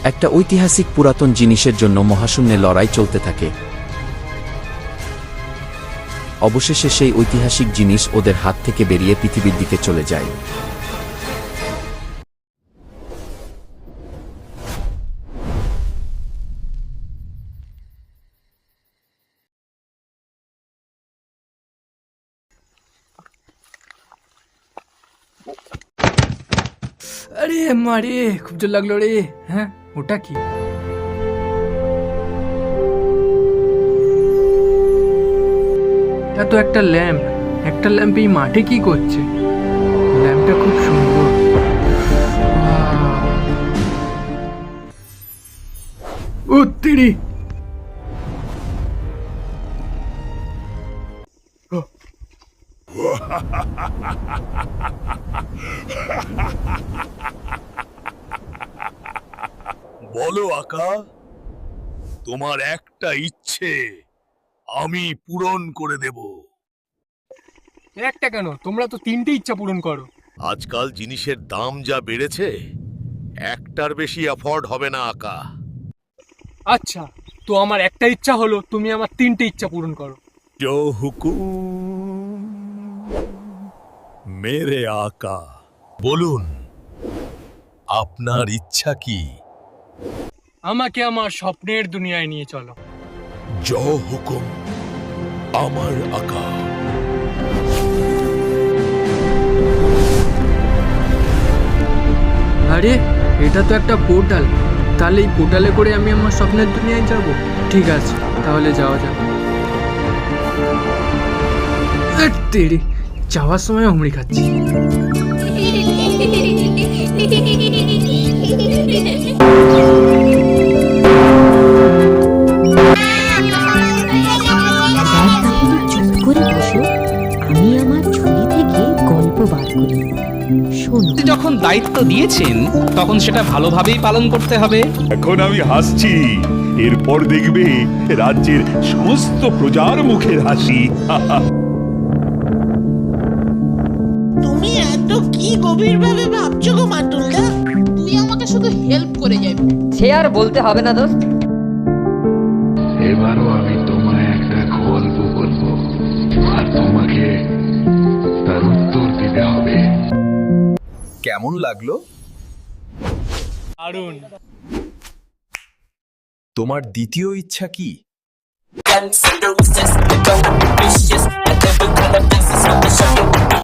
একটা ঐতিহাসিক পুরাতন জিনিসের জন্য মহাশূন্যে লড়াই চলতে থাকে। অবশেষে সেই ঐতিহাসিক জিনিস ওদের হাত থেকে বেরিয়ে পৃথিবীর দিকে চলে যায়। আরে মারে, খুব জোর লাগলো রে। হ্যাঁ, ওটা কি? এটা তো একটা ল্যাম্প। একটা ল্যাম্প এই মাঠে কি করছে? ল্যাম্পটা খুব সুন্দর। ও তিরি! বলো আকা, তোমার একটা ইচ্ছে আমি পূরণ করে দেব। একটা কেন, তোমরা তো 3টে ইচ্ছা পূরণ করো। আজকাল জিনিসের দাম যা বেড়েছে, একটার বেশি অ্যাফোর্ড হবে না আকা। আচ্ছা, তো আমার একটা ইচ্ছা হলো, তুমি আমার 3টে ইচ্ছা পূরণ করো। जो हुकुम मेरे आका। বলুন, আপনার ইচ্ছা কি? আমাকে আমার স্বপ্নের দুনিয়ায় নিয়ে চলো। जो हुकुम আমার আকা। আরে, এটা তো একটা পোর্টাল। তাহলে এই পোর্টালে করে আমি আমার স্বপ্নের দুনিয়ায় যাব। ঠিক আছে, তাহলে যাওয়া যাক। তেরে যাওয়ার সময় হুমড়ি খাচ্ছি। চুপ করে বসো, আমি আমার ঝুলি থেকে গল্প বার করি। শোনো, যখন দায়িত্ব দিয়েছেন তখন সেটা ভালোভাবেই পালন করতে হবে। এখন আমি হাসছি, এরপর দেখবে রাজ্যের সমস্ত প্রজার মুখের হাসি। তুমি এত কি গভীরভাবে ভাবছো গো মাতুলদা? তুই আমাকে শুধু হেল্প করে যাবি। সে আর বলতে হবে না দোস্ত। এবারও আমি তোমায় একটা গল্প বলবো, আর তোমাকে তার উত্তর দিতে হবে। কেমন লাগলো? দারুণ। তোমার দ্বিতীয় ইচ্ছা কি? Guns and roses, the gold, vicious, and every kind of business on the show.